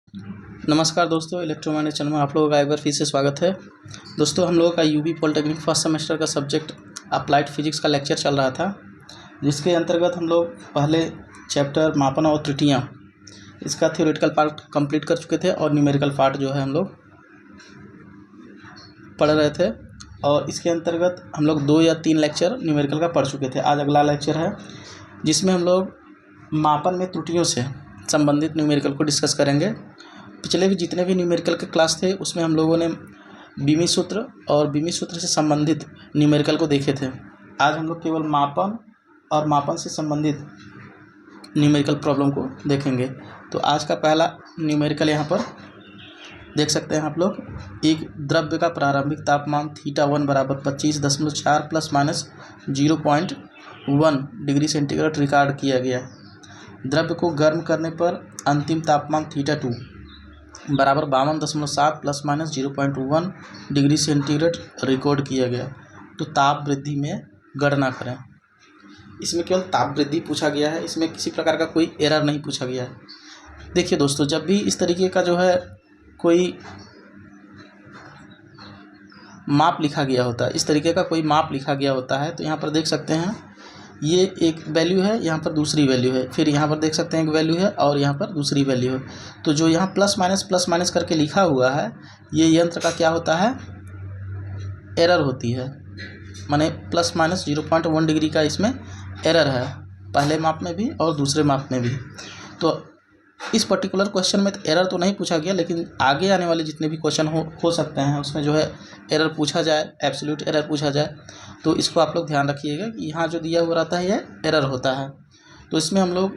नमस्कार दोस्तों, electromagnetic channel में आप लोगों का एक बार फिर से स्वागत है। दोस्तों, हम लोगों का यूपी पॉलिटेक्निक फर्स्ट सेमेस्टर का सब्जेक्ट अप्लाइड फिजिक्स का लेक्चर चल रहा था, जिसके अंतर्गत हम लोग पहले चैप्टर मापन और त्रुटियाँ इसका थ्योरेटिकल पार्ट कंप्लीट कर चुके थे और न्यूमेरिकल पार्ट जो है हम लोग पढ़ रहे थे। और इसके अंतर्गत हम लोग 2 या 3 लेक्चर न्यूमेरिकल का पढ़ चुके थे। आज अगला लेक्चर है जिसमें हम लोग मापन में त्रुटियों से संबंधित न्यूमेरिकल को डिस्कस करेंगे। पिछले भी जितने भी न्यूमेरिकल के क्लास थे उसमें हम लोगों ने बीमी सूत्र और बीमी सूत्र से संबंधित न्यूमेरिकल को देखे थे। आज हम लोग केवल मापन और मापन से संबंधित न्यूमेरिकल प्रॉब्लम को देखेंगे। तो आज का पहला न्यूमेरिकल यहाँ पर देख सकते हैं आप लोग। एक द्रव्य का प्रारंभिक तापमान θ1 बराबर 25.4 ± 0.1 डिग्री सेंटीग्रेड रिकॉर्ड किया गया। द्रव्य को गर्म करने पर अंतिम तापमान θ2 बराबर 52.7 ± 0.1 डिग्री सेंटीग्रेड रिकॉर्ड किया गया। तो ताप वृद्धि में गणना करें। इसमें केवल ताप वृद्धि पूछा गया है, इसमें किसी प्रकार का कोई एरर नहीं पूछा गया है। देखिए दोस्तों, जब भी इस तरीके का जो है कोई माप लिखा गया होता है, इस तरीके का कोई माप लिखा गया होता है, तो यहाँ पर देख सकते हैं ये एक वैल्यू है, यहाँ पर दूसरी वैल्यू है, फिर यहाँ पर देख सकते हैं एक वैल्यू है और यहाँ पर दूसरी वैल्यू है। तो जो यहाँ प्लस माइनस करके लिखा हुआ है, ये यंत्र का क्या होता है, एरर होती है। माने प्लस माइनस 0.1 डिग्री का इसमें एरर है, पहले माप में भी और दूसरे माप में भी। तो इस पर्टिकुलर क्वेश्चन में तो एरर तो नहीं पूछा गया, लेकिन आगे आने वाले जितने भी क्वेश्चन हो सकते हैं उसमें जो है एरर पूछा जाए, एब्सोल्यूट एरर पूछा जाए। तो इसको आप लोग ध्यान रखिएगा कि यहाँ जो दिया हुआ रहता है ये एरर होता है। तो इसमें हम लोग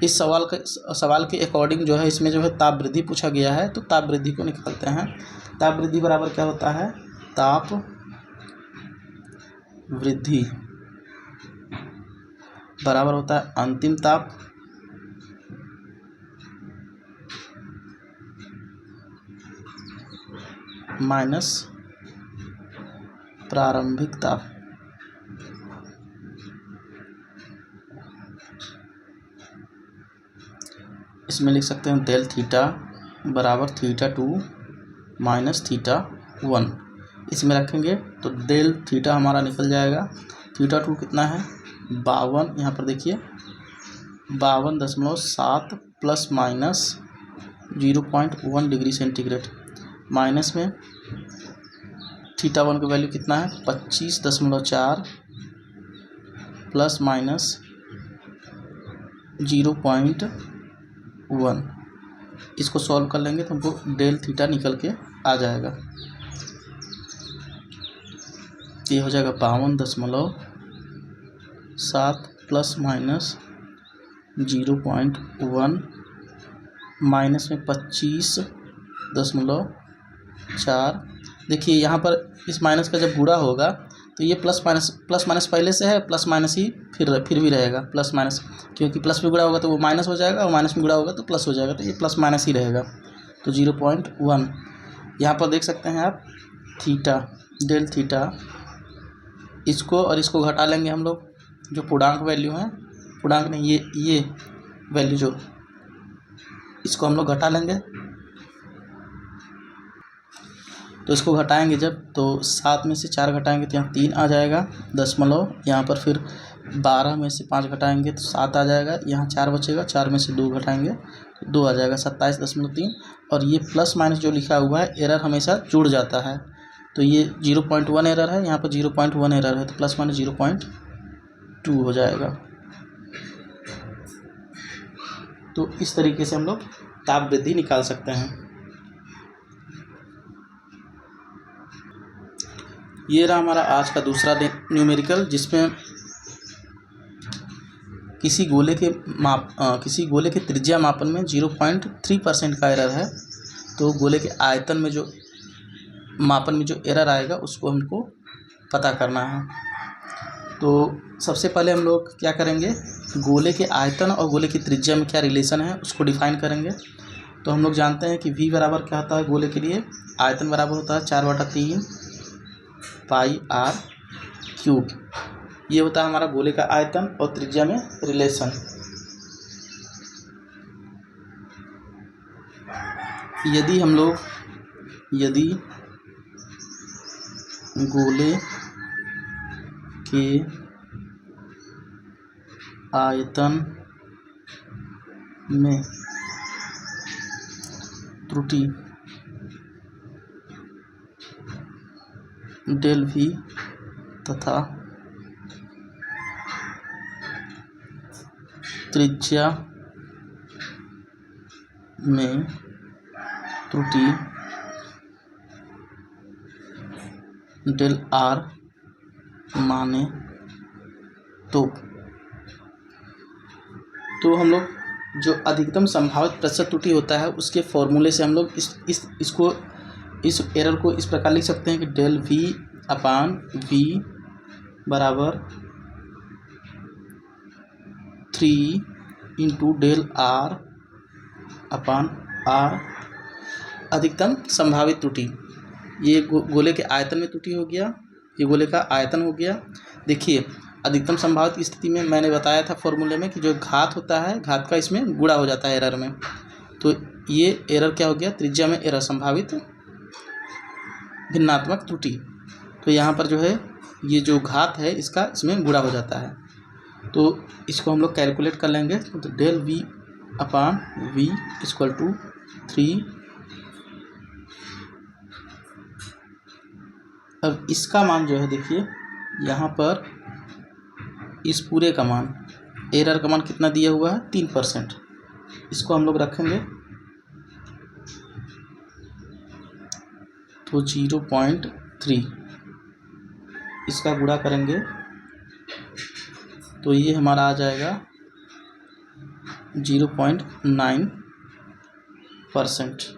इस सवाल के अकॉर्डिंग जो है इसमें जो है ताप वृद्धि पूछा गया है, तो ताप वृद्धि को निकालते हैं। ताप वृद्धि बराबर क्या होता है, ताप वृद्धि बराबर होता है अंतिम ताप माइनस प्रारंभिक ताप। इसमें लिख सकते हैं डेल थीटा बराबर θ2 माइनस θ1। इसमें रखेंगे तो डेल थीटा हमारा निकल जाएगा। θ2 कितना है 52, यहाँ पर देखिए 52.7 plus minus 0.1 degree centigrade, minus में θ1 का वैल्यू कितना है 25.4 प्लस माइनस 0.1। इसको सॉल्व कर लेंगे तो हमको डेल थीटा निकल के आ जाएगा। ये हो जाएगा 52.7 प्लस माइनस 0.1 माइनस में 25.4। देखिए यहाँ पर इस माइनस का जब गुणा होगा तो ये प्लस माइनस पहले से है, प्लस माइनस ही फिर भी रहेगा, प्लस माइनस, क्योंकि प्लस में गुणा होगा तो वो माइनस हो जाएगा और माइनस में गुणा होगा तो प्लस हो जाएगा, तो ये प्लस माइनस ही रहेगा। तो 0.1 यहाँ पर देख सकते हैं आप थीटा, डेल थीटा, इसको और इसको घटा लेंगे हम लोग। जो पूर्णांक वैल्यू है, पूर्णांक नहीं, ये वैल्यू जो, इसको हम लोग घटा लेंगे। तो इसको घटाएंगे जब, तो 7 में से 4 घटाएंगे तो यहाँ 3 आ जाएगा दशमलव, यहाँ पर फिर 12 में से 5 घटाएंगे तो 7 आ जाएगा, यहाँ 4 बचेगा, 4 में से 2 घटाएंगे तो 2 आ जाएगा, 27.3। और ये प्लस माइनस जो लिखा हुआ है एरर हमेशा जुड़ जाता है, तो ये 0.1 एरर है, यहाँ पर 0.1 एरर है, तो प्लस माइनस 0.2 हो जाएगा। तो इस तरीके से हम लोग ताप वृद्धि निकाल सकते हैं। ये रहा हमारा आज का दूसरा न्यूमेरिकल, जिसमें किसी गोले के त्रिज्या मापन में 0.3% का एरर है। तो गोले के आयतन में जो मापन में जो एरर आएगा उसको हमको पता करना है। तो सबसे पहले हम लोग क्या करेंगे, गोले के आयतन और गोले की त्रिज्या में क्या रिलेशन है उसको डिफाइन करेंगे। तो हम लोग जानते हैं कि v बराबर क्या होता है गोले के लिए, आयतन बराबर होता है 4/3 पाई r क्यूब। ये होता है हमारा गोले का आयतन और त्रिज्या में रिलेशन। यदि गोले के आयतन में त्रुटि डेल V तथा त्रिज्या में त्रुटि डेल R माने तो हम लोग जो अधिकतम संभावित प्रतिशत त्रुटि होता है उसके फॉर्मूले से हम लोग इस एरर को इस प्रकार लिख सकते हैं कि डेल V अपान V बराबर 3 इंटू डेल R अपान R। अधिकतम संभावित त्रुटि, ये गोले के आयतन में त्रुटि हो गया, ये गोले का आयतन हो गया। देखिए अधिकतम संभावित स्थिति में मैंने बताया था फॉर्मूले में कि जो घात होता है, घात का इसमें गुणा हो जाता है एरर में। तो ये एरर क्या हो गया, त्रिज्या में एरर, संभावित भिन्नात्मक त्रुटि। तो यहाँ पर जो है ये जो घात है इसका इसमें गुणा हो जाता है। तो इसको हम लोग कैलकुलेट कर लेंगे। तो del V upon V equal to 3। अब इसका मान जो है देखिए यहाँ पर इस पूरे का मान, एरर का मान कितना दिया हुआ है 3%। इसको हम लोग रखेंगे तो 0.3, इसका गुणा करेंगे तो ये हमारा आ जाएगा 0.9%।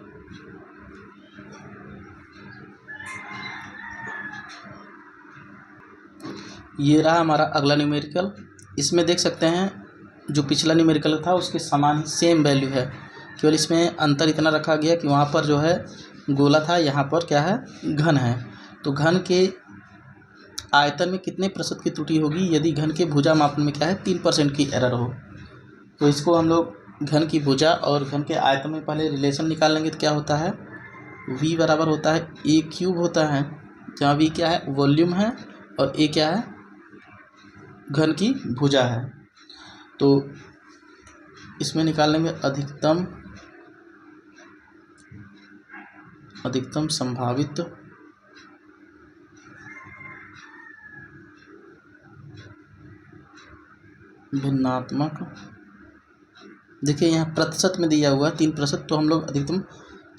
ये रहा हमारा अगला न्यूमेरिकल। इसमें देख सकते हैं जो पिछला न्यूमेरिकल था उसके समान ही सेम वैल्यू है, केवल इसमें अंतर इतना रखा गया कि वहाँ पर जो है गोला था, यहाँ पर क्या है घन है। तो घन के आयतन में कितने प्रतिशत की त्रुटि होगी यदि घन के भुजा मापन में क्या है 3% की एरर हो। तो इसको हम लोग घन की भुजा और घन के आयतन में पहले रिलेशन निकाल लेंगे। तो क्या होता है, V बराबर होता है A³ होता है, जहाँ V क्या है वॉल्यूम है और A क्या है घन की भुजा है। तो इसमें निकाल लेंगे अधिकतम संभावित भिन्नात्मक। देखिए यहाँ प्रतिशत में दिया हुआ है 3%, तो हम लोग अधिकतम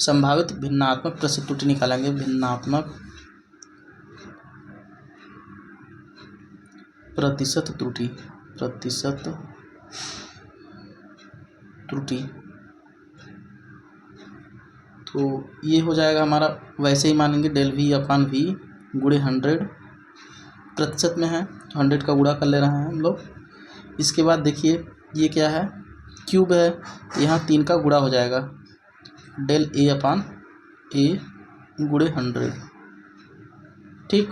संभावित भिन्नात्मक प्रतिशत त्रुटि निकालेंगे। भिन्नात्मक प्रतिशत त्रुटि तो ये हो जाएगा हमारा, वैसे ही मानेंगे डेल V अपान V गुणे 100, प्रतिशत में है तो 100 का गुणा कर ले रहे हैं हम लोग। इसके बाद देखिए ये क्या है क्यूब है, यहाँ 3 का गुणा हो जाएगा, डेल A अपान A गुणे 100। ठीक,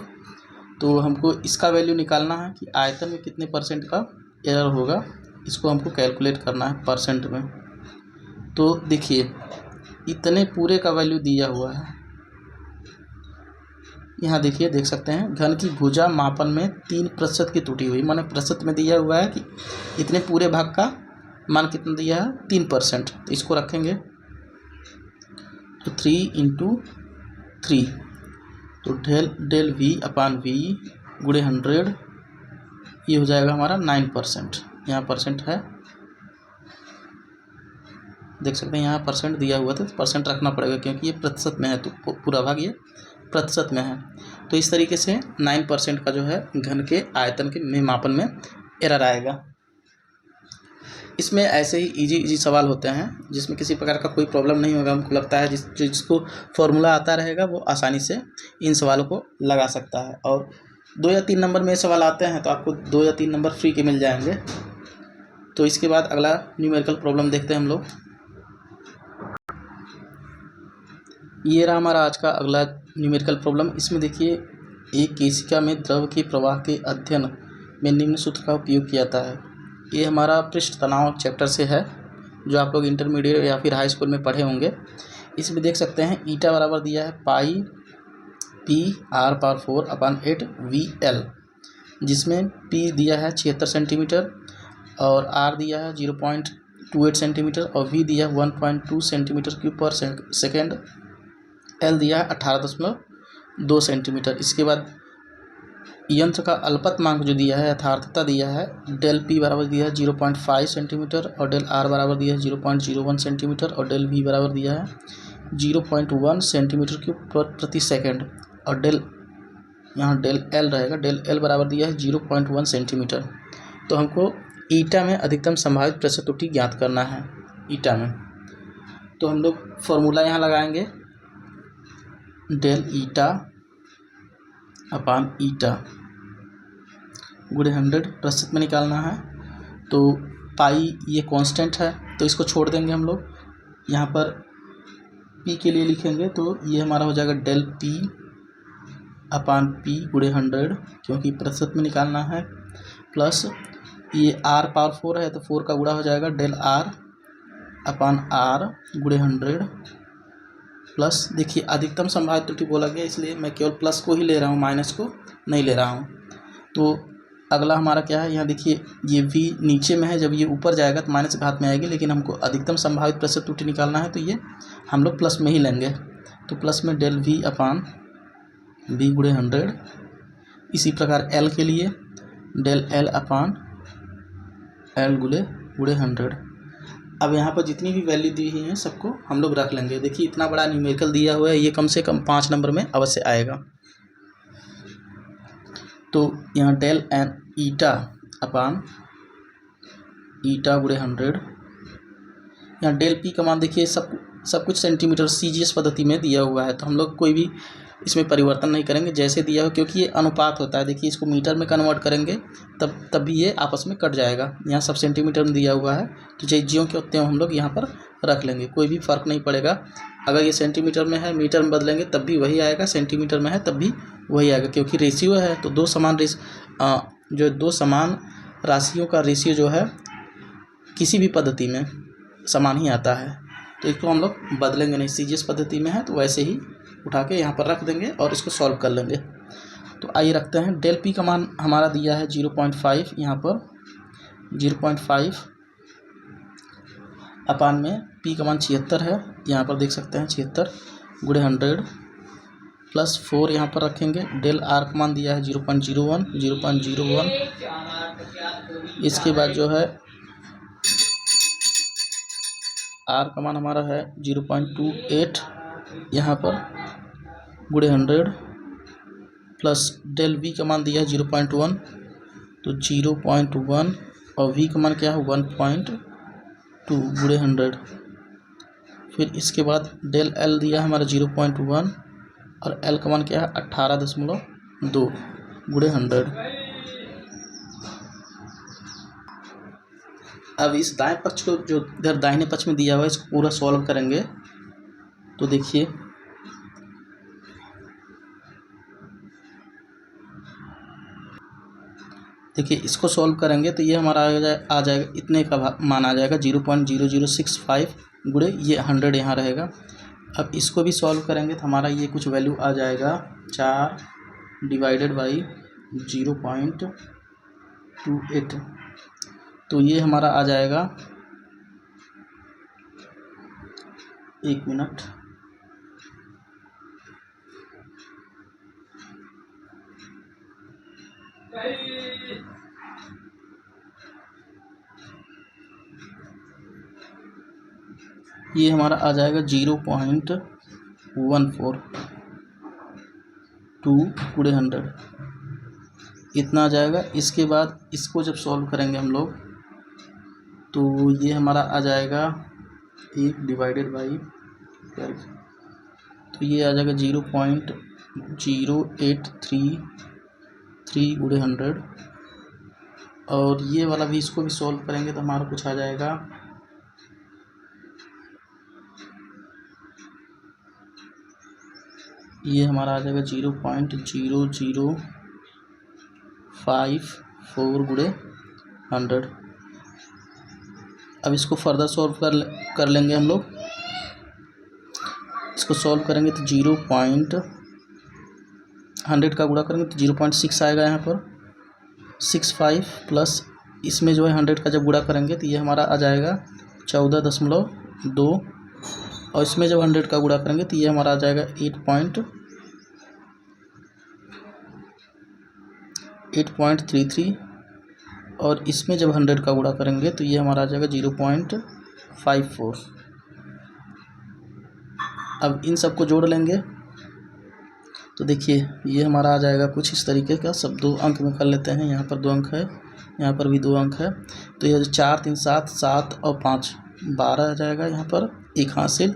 तो हमको इसका वैल्यू निकालना है कि आयतन में कितने % का एरर होगा, इसको हमको कैलकुलेट करना है परसेंट में। तो देखिए इतने पूरे का वैल्यू दिया हुआ है, यहाँ देखिए देख सकते हैं घन की भुजा मापन में 3% की त्रुटि हुई, माने प्रतिशत में दिया हुआ है कि इतने पूरे भाग का मान कितना दिया है 3%। तो इसको रखेंगे तो 3 इंटू 3, तो डेल V अपान V गुणे 100, ये हो जाएगा हमारा 9%। यहाँ परसेंट है, देख सकते हैं यहाँ परसेंट दिया हुआ था तो परसेंट रखना पड़ेगा क्योंकि ये प्रतिशत में है, तो पूरा भाग ये प्रतिशत में है। तो इस तरीके से 9% का जो है घन के आयतन के में मापन में एरर आएगा। इसमें ऐसे ही इजी सवाल होते हैं जिसमें किसी प्रकार का कोई प्रॉब्लम नहीं होगा। हमको लगता है जिसको फॉर्मूला आता रहेगा वो आसानी से इन सवालों को लगा सकता है। और 2 या 3 नंबर में सवाल आते हैं तो आपको 2 या 3 नंबर फ्री के मिल जाएंगे। तो इसके बाद अगला न्यूमेरिकल प्रॉब्लम देखते हैं हम लोग। ये रहा हमारा आज का अगला न्यूमेरिकल प्रॉब्लम। इसमें देखिए एक केशिका में द्रव के प्रवाह के अध्ययन में निम्न सूत्र का उपयोग किया जाता है। ये हमारा पृष्ठ तनाव चैप्टर से है। जो आप लोग इंटरमीडिएट या फिर हाई स्कूल में पढ़े होंगे। इसमें देख सकते हैं ईटा बराबर दिया है पाई पी आर पावर 4 अपन 8 वी एल, जिसमें पी दिया है 76 सेंटीमीटर और आर दिया है 0.28 सेंटीमीटर और वी दिया है 1.2 सेंटीमीटर क्यूब पर सेकेंड, एल दिया है 18.2 सेंटीमीटर। इसके बाद यंत्र का अल्पतमांक जो दिया है यथार्थता दिया है डेल पी बराबर दिया है 0.5 सेंटीमीटर और डेल आर बराबर दिया है 0.01 सेंटीमीटर और डेल वी बराबर दिया है 0.1 सेंटीमीटर क्यूब प्रति सेकंड और यहाँ डेल एल रहेगा, डेल एल बराबर दिया है 0.1 सेंटीमीटर। तो हमको ईटा में अधिकतम संभावित प्रेशर त्रुटि ज्ञात करना है ईटा में। तो हम लोग फॉर्मूला यहाँ लगाएंगे, डेल ईटा अपान ईटा गुणे 100 प्रतिशत में निकालना है। तो पाई ये कांस्टेंट है तो इसको छोड़ देंगे हम लोग, यहाँ पर पी के लिए लिखेंगे तो ये हमारा हो जाएगा डेल पी अपान पी गुणे 100 क्योंकि प्रतिशत में निकालना है, प्लस ये आर पावर 4 है तो 4 का गुणा हो जाएगा डेल आर अपान आर गुणे 100 प्लस, देखिए अधिकतम संभावित त्रुटि बोला गया इसलिए मैं केवल प्लस को ही ले रहा हूँ, माइनस को नहीं ले रहा हूँ। तो अगला हमारा क्या है, यहाँ देखिए ये v नीचे में है, जब ये ऊपर जाएगा तो माइनस घात में आएगी, लेकिन हमको अधिकतम संभावित प्रेशर त्रुटि निकालना है तो ये हम लोग प्लस में ही लेंगे। तो प्लस में डेल v अपान v गुणे 100। इसी प्रकार l के लिए डेल l अपान l गुणे 100। अब यहाँ पर जितनी भी वैल्यू दी हुई हैं सबको हम लोग रख लेंगे। देखिए इतना बड़ा न्यूमेरिकल दिया हुआ है, ये कम से कम 5 नंबर में अवश्य आएगा। तो यहाँ डेल एन ईटा अपान ईटा गुणे 100, यहाँ डेल पी का मान देखिए सब कुछ सेंटीमीटर सीजीएस पद्धति में दिया हुआ है, तो हम लोग कोई भी इसमें परिवर्तन नहीं करेंगे जैसे दिया हो, क्योंकि ये अनुपात होता है। देखिए इसको मीटर में कन्वर्ट करेंगे तब भी ये आपस में कट जाएगा। यहाँ सब सेंटीमीटर में दिया हुआ है तो ज्यों के होते हैं हम लोग यहाँ पर रख लेंगे, कोई भी फ़र्क नहीं पड़ेगा। अगर ये सेंटीमीटर में है मीटर में बदलेंगे तब भी वही आएगा, सेंटीमीटर में है तब भी वही आएगा, क्योंकि रेशियो है तो दो समान राशियों का रेशियो जो है किसी भी पद्धति में समान ही आता है। तो इसको हम लोग बदलेंगे नहीं, सीजीएस पद्धति में है तो वैसे ही उठा के यहाँ पर रख देंगे और इसको सॉल्व कर लेंगे। तो आइए रखते हैं, डेल पी का मान हमारा दिया है 0.5, यहाँ पर 0.5 अपान में पी का मान 76 है, यहाँ पर देख सकते हैं 76 गुणे 100 प्लस 4 यहाँ पर रखेंगे। डेल आर का मान दिया है 0.01। इसके बाद जो है आर का मान हमारा है 0.28 यहाँ पर गुणे 100 प्लस डेल वी का मान दिया है 0.1 तो 0.1 और वी का मान क्या है 1.2 गुणे 100। फिर इसके बाद डेल एल दिया है हमारा 0.1 और एल का मान क्या है 18.2 गुणे 100। अब इस दाएं पक्ष को जो इधर दाहिने पक्ष में दिया हुआ है इसको पूरा सॉल्व करेंगे। तो देखिए इसको सॉल्व करेंगे तो ये हमारा आ जाएगा इतने का मान आ जाएगा 0.0065 गुणे ये 100 यहाँ रहेगा। अब इसको भी सॉल्व करेंगे तो हमारा ये कुछ वैल्यू आ जाएगा 4 डिवाइडेड बाई 0.28, तो ये हमारा आ जाएगा 1 मिनट, ये हमारा आ जाएगा 0.142 गुणे 100 इतना आ जाएगा। इसके बाद इसको जब सॉल्व करेंगे हम लोग तो ये हमारा आ जाएगा 1 डिवाइडेड बाई, तो ये आ जाएगा 0.0833 गुणे 100 और ये वाला भी इसको भी सॉल्व करेंगे तो हमारा कुछ आ जाएगा ये हमारा आ जाएगा 0.0054 गुणे 100। अब इसको फर्दर सॉल्व कर लेंगे हम लोग। इसको सॉल्व करेंगे तो 100 का गुणा करेंगे तो 0.6 आएगा यहाँ पर। 65 प्लस इसमें जो है 100 का जब गुणा करेंगे तो ये हमारा आ जाएगा 14.2, और इसमें जब 100 का गुणा करेंगे तो ये हमारा आ जाएगा 8.33, और इसमें जब 100 का गुणा करेंगे तो ये हमारा आ जाएगा 0.54। अब इन सबको जोड़ लेंगे तो देखिए ये हमारा आ जाएगा कुछ इस तरीके का। सब 2 अंक में कर लेते हैं। यहाँ पर 2 अंक है, यहाँ पर भी 2 अंक है, तो ये 4 3 7 7 और 5 12 आ जाएगा। यहाँ पर 1 हासिल।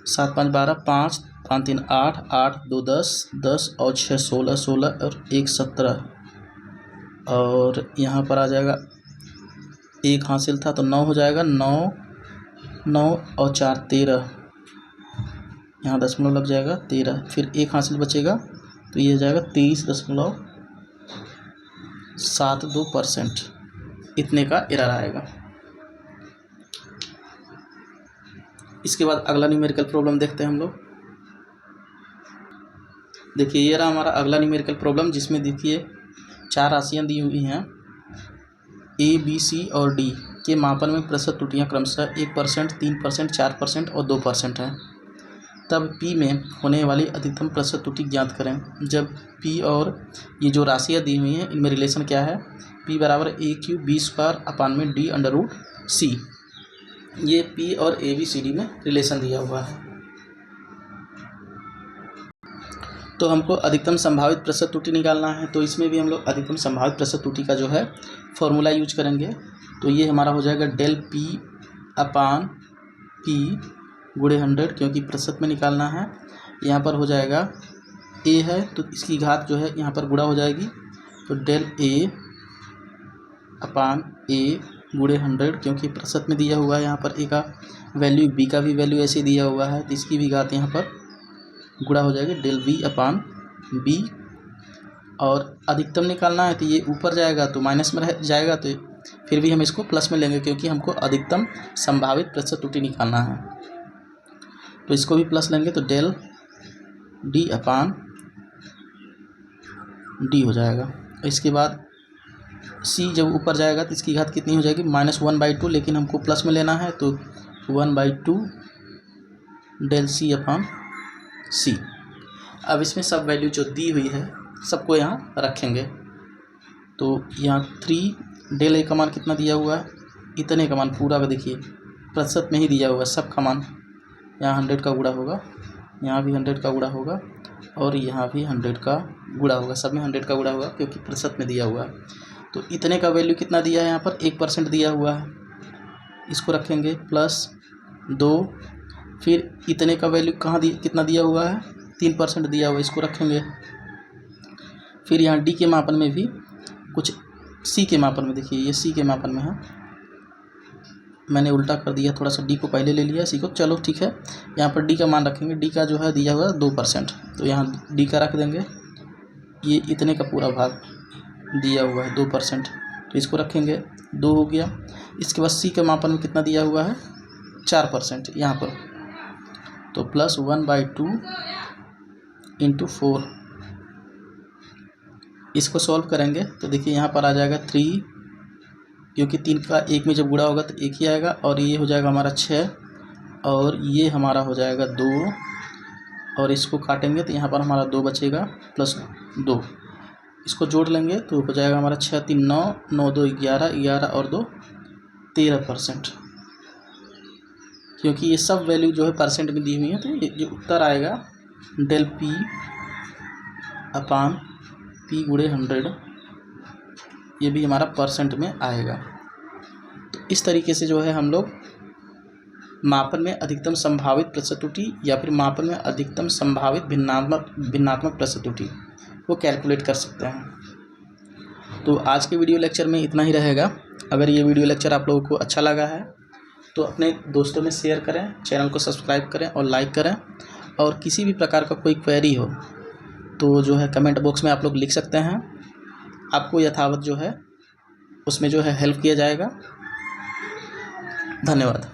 सात 5 12, 5 5 3 8, 8 2 10, 10 और 6 16, 16 और 1 17, और यहाँ पर आ जाएगा 1 हासिल था तो 9 हो जाएगा। 9 9 और 4 13, यहाँ दशमलव लग जाएगा 13, फिर 1 हासिल बचेगा तो ये हो जाएगा 23.72%। इतने का एरर आएगा। इसके बाद अगला न्यूमेरिकल प्रॉब्लम देखते हैं हम लोग। देखिए ये रहा हमारा अगला न्यूमेरिकल प्रॉब्लम, जिसमें देखिए 4 राशियाँ दी हुई हैं। A, B, C और D के मापन में प्रतिशत त्रुटियाँ क्रमशः 1%, 3%, 4% और 2% हैं। तब P में होने वाली अधिकतम प्रतिशत त्रुटि ज्ञात करें। जब P और ये जो राशियाँ दी हुई हैं इनमें रिलेशन क्या है, P बराबर AQ B² D/√C। ये P और ABCD में रिलेशन दिया हुआ है। तो हमको अधिकतम संभावित प्रतिशत त्रुटि निकालना है, तो इसमें भी हम लोग अधिकतम संभावित प्रतिशत त्रुटि का जो है फॉर्मूला यूज करेंगे। तो ये हमारा हो जाएगा del P/P गुणे 100, क्योंकि प्रतिशत में निकालना है। यहाँ पर हो जाएगा A है तो इसकी घात जो है यहाँ पर गुणा हो जाएगी, तो del A/A गुणे 100, क्योंकि प्रतिशत में दिया हुआ है। यहाँ पर A का वैल्यू, B का भी वैल्यू ऐसे दिया हुआ है तो इसकी भी घात यहाँ पर गुणा हो जाएगी del V/B। और अधिकतम निकालना है तो ये ऊपर जाएगा तो माइनस में रह जाएगा, तो फिर भी हम इसको प्लस में लेंगे क्योंकि हमको अधिकतम संभावित प्रतिशत त्रुटि निकालना है। तो इसको भी प्लस लेंगे तो del D/D हो जाएगा। इसके बाद C जब ऊपर जाएगा तो इसकी घात कितनी हो जाएगी, -1/2, लेकिन हमको प्लस में लेना है तो 1/2 del C/C। अब इसमें सब वैल्यू जो दी हुई है सबको यहाँ रखेंगे। तो यहाँ 3 del A का मान कितना दिया हुआ है, इतने का मान पूरा का देखिए प्रतिशत में ही दिया हुआ है। सब का मान यहाँ 100 का गुणा होगा, यहाँ भी 100 का गुणा होगा, और यहाँ भी 100 का गुणा होगा। सब में 100 का गुणा होगा क्योंकि प्रतिशत में दिया हुआ है। तो इतने का वैल्यू कितना दिया है, यहाँ पर 1% दिया हुआ है। इसको रखेंगे +2, फिर इतने का वैल्यू कितना दिया हुआ है, 3% दिया हुआ है, इसको रखेंगे। फिर यहाँ D के मापन में भी कुछ C के मापन में, देखिए ये C के मापन में है, मैंने उल्टा कर दिया, थोड़ा सा D को पहले ले लिया, C को, चलो ठीक है। यहाँ पर D का मान रखेंगे। D का जो है दिया हुआ है 2%, तो यहाँ D का रख देंगे। ये इतने का पूरा भाग दिया हुआ है 2%, तो इसको रखेंगे, 2 हो गया। इसके बाद C के मापन में कितना दिया हुआ है, 4% यहाँ पर, तो +1/2 × 4। इसको सॉल्व करेंगे तो देखिए यहाँ पर आ जाएगा 3, क्योंकि 3 का 1 में जब गुणा होगा तो 1 ही आएगा, और ये हो जाएगा हमारा 6, और ये हमारा हो जाएगा 2, और इसको काटेंगे तो यहाँ पर हमारा 2 बचेगा +2। इसको जोड़ लेंगे तो हो जाएगा हमारा 6 3 9, 9 2 11, 11 और 2 13%। क्योंकि ये सब वैल्यू जो है परसेंट में दी हुई है, तो ये जो उत्तर आएगा del P/P गुणे 100, ये भी हमारा परसेंट में आएगा। तो इस तरीके से जो है हम लोग मापन में अधिकतम संभावित प्रतिशत त्रुटि या फिर मापन में अधिकतम संभावित भिन्नात्मक प्रतिशत त्रुटि वो कैलकुलेट कर सकते हैं। तो आज के वीडियो लेक्चर में इतना ही रहेगा। अगर ये वीडियो लेक्चर आप लोगों को अच्छा लगा है तो अपने दोस्तों में शेयर करें, चैनल को सब्सक्राइब करें और लाइक करें, और किसी भी प्रकार का कोई क्वेरी हो तो जो है कमेंट बॉक्स में आप लोग लिख सकते हैं। आपको यथावत जो है उसमें जो है हेल्प किया जाएगा। धन्यवाद।